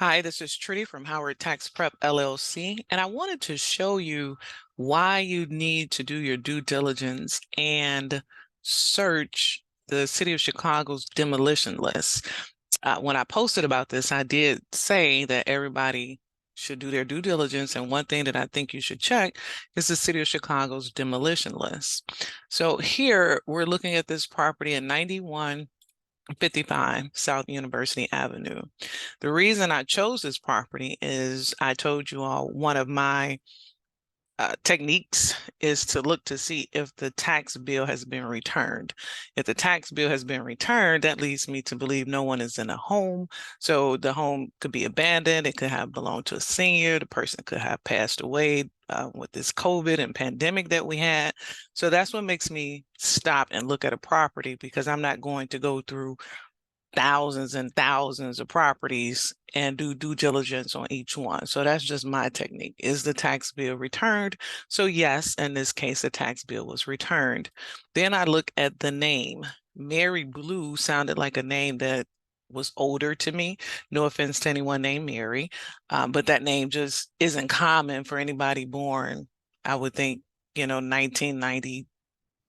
Hi, this is Trudy from Howard Tax Prep LLC, and I wanted to show you why you need to do your due diligence and search the City of Chicago's demolition list. When I posted about this, I did say that everybody should do their due diligence, and one thing that I think you should check is the City of Chicago's demolition list. So here we're looking at this property at 9155 South University Avenue. The reason I chose this property is I told you all one of my techniques is to look to see if the tax bill has been returned. If the tax bill has been returned, that leads me to believe no one is in a home. So the home could be abandoned. It could have belonged to a senior. The person could have passed away with this COVID and pandemic that we had. So that's what makes me stop and look at a property, because I'm not going to go through thousands and thousands of properties and do due diligence on each one. So that's just my technique. Is the tax bill returned? So yes, in this case, the tax bill was returned. Then I look at the name. Mary Blue sounded like a name that was older to me. No offense to anyone named Mary, but that name just isn't common for anybody born, I would think, 1990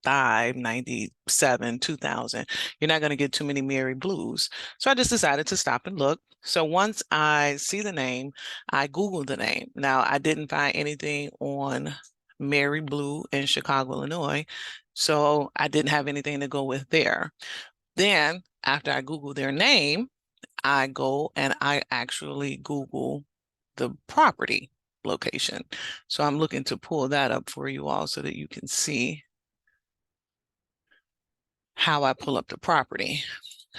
97, 2000. You're not going to get too many Mary Blues. So I just decided to stop and look. So once I see the name, I Googled the name. Now, I didn't find anything on Mary Blue in Chicago, Illinois. So I didn't have anything to go with there. Then after I Googled their name, I go and I actually Google the property location. So I'm looking to pull that up for you all so that you can see how I pull up the property.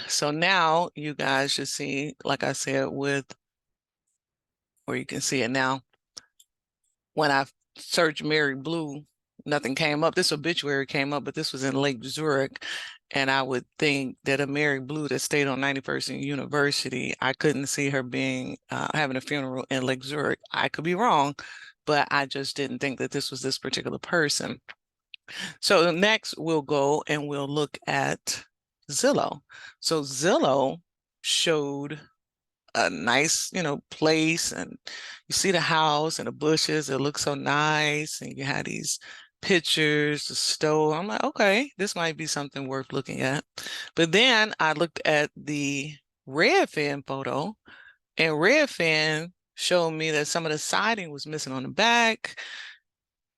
So now you guys should see, like I said, or you can see it now. When I searched Mary Blue, nothing came up. This obituary came up, but this was in Lake Zurich. And I would think that a Mary Blue that stayed on 91st and University, I couldn't see her being having a funeral in Lake Zurich. I could be wrong, but I just didn't think that this was this particular person. So next we'll go and we'll look at Zillow. So Zillow showed a nice, place, and you see the house and the bushes. It looks so nice, and you had these pictures, the stove. I'm like, okay, this might be something worth looking at. But then I looked at the Redfin photo, and Redfin showed me that some of the siding was missing on the back.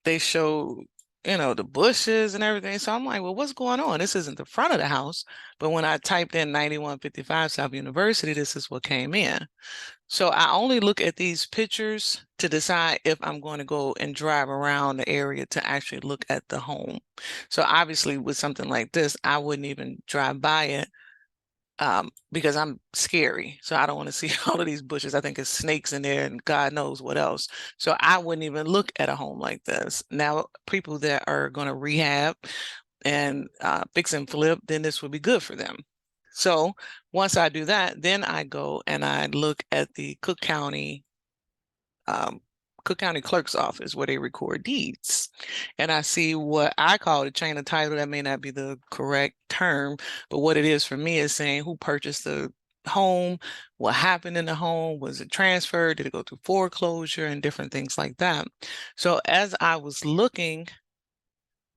They showed, the bushes and everything. So I'm like, well, what's going on? This isn't the front of the house. But when I typed in 9155 South University, this is what came in. So I only look at these pictures to decide if I'm going to go and drive around the area to actually look at the home. So obviously with something like this, I wouldn't even drive by it because I'm scary. So I don't want to see all of these bushes. I think it's snakes in there and God knows what else. So I wouldn't even look at a home like this. Now, people that are going to rehab and fix and flip, then this would be good for them. So once I do that, then I go and I look at the Cook County Clerk's office where they record deeds. And I see what I call the chain of title. That may not be the correct term, but what it is for me is saying who purchased the home, what happened in the home, was it transferred, did it go through foreclosure, and different things like that. So as I was looking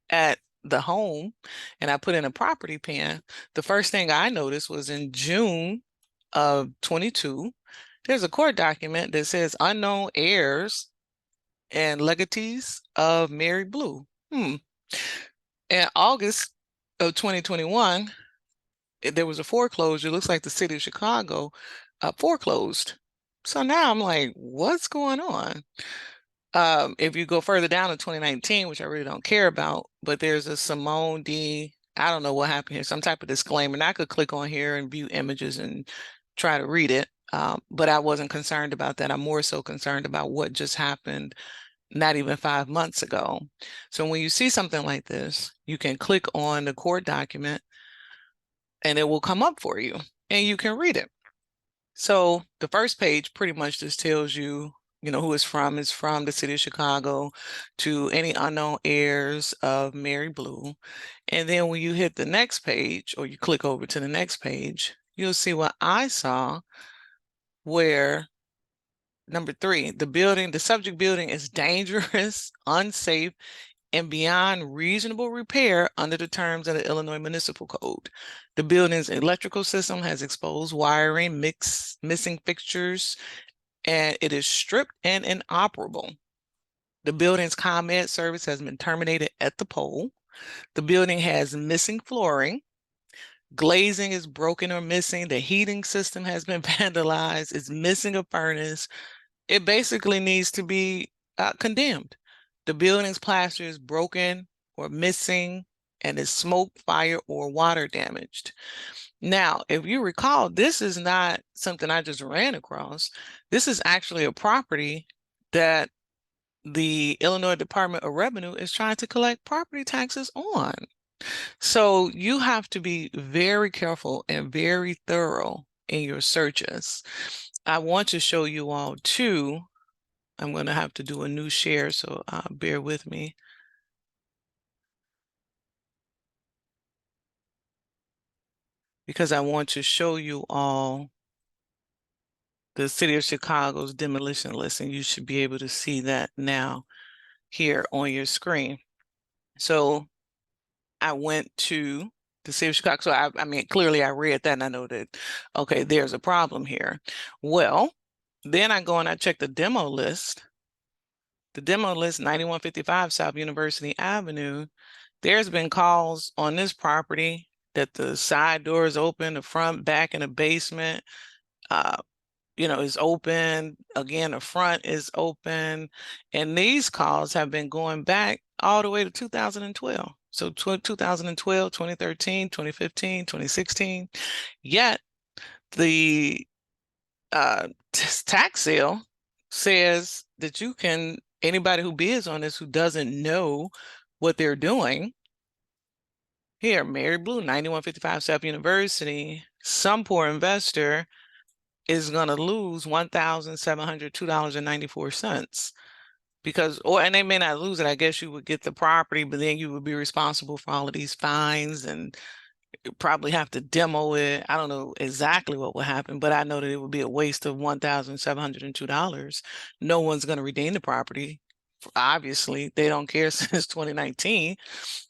at the home and I put in a property pin, the first thing I noticed was in June of 22, there's a court document that says unknown heirs and legatees of Mary Blue. In August of 2021, there was a foreclosure. It looks like the city of Chicago foreclosed. So now I'm like, what's going on? If you go further down to 2019, which I really don't care about, but there's a Simone D. I don't know what happened here, some type of disclaimer. And I could click on here and view images and try to read it. But I wasn't concerned about that. I'm more so concerned about what just happened not even 5 months ago. So when you see something like this, you can click on the court document and it will come up for you and you can read it. So the first page pretty much just tells you, who it's from. It's from the city of Chicago to any unknown heirs of Mary Blue. And then when you hit the next page or you click over to the next page, you'll see what I saw, where Number 3, the subject building is dangerous, unsafe, and beyond reasonable repair under the terms of the Illinois Municipal Code. The building's electrical system has exposed wiring, missing fixtures, and it is stripped and inoperable. The building's ComEd service has been terminated at the pole. The building has missing flooring. Glazing is broken or missing. The heating system has been vandalized. It's missing a furnace. It basically needs to be condemned. The building's plaster is broken or missing and is smoke, fire, or water damaged. Now, if you recall, this is not something I just ran across. This is actually a property that the Illinois Department of Revenue is trying to collect property taxes on. So you have to be very careful and very thorough in your searches. I want to show you all too. I'm going to have to do a new share, so bear with me. Because I want to show you all the City of Chicago's demolition list, and you should be able to see that now here on your screen. So I went to the City of Chicago. So I mean, clearly I read that and I know that, okay, there's a problem here. Well, then I go and I check the demo list. The demo list, 9155 South University Avenue. There's been calls on this property that the side door is open, the front, back, and the basement, is open. Again, the front is open. And these calls have been going back all the way to 2012. So 2012, 2013, 2015, 2016. Yet the tax sale says that anybody who bids on this who doesn't know what they're doing, here, Mary Blue, 9155 South University, some poor investor is going to lose $1,702.94 because, and they may not lose it. I guess you would get the property, but then you would be responsible for all of these fines and probably have to demo it. I don't know exactly what will happen, but I know that it would be a waste of $1,702. No one's going to redeem the property. Obviously, they don't care since 2019.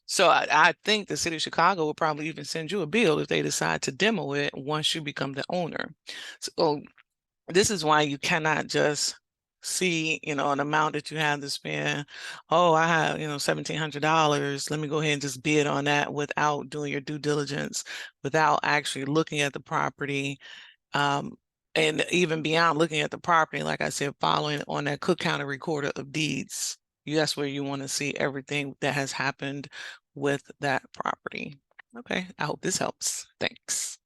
So I think the City of Chicago will probably even send you a bill if they decide to demo it once you become the owner. So this is why you cannot just see, an amount that you have to spend. Oh, I have, $1,700. Let me go ahead and just bid on that without doing your due diligence, without actually looking at the property. And even beyond looking at the property, like I said, following on that Cook County Recorder of Deeds. That's where you want to see everything that has happened with that property. Okay, I hope this helps. Thanks.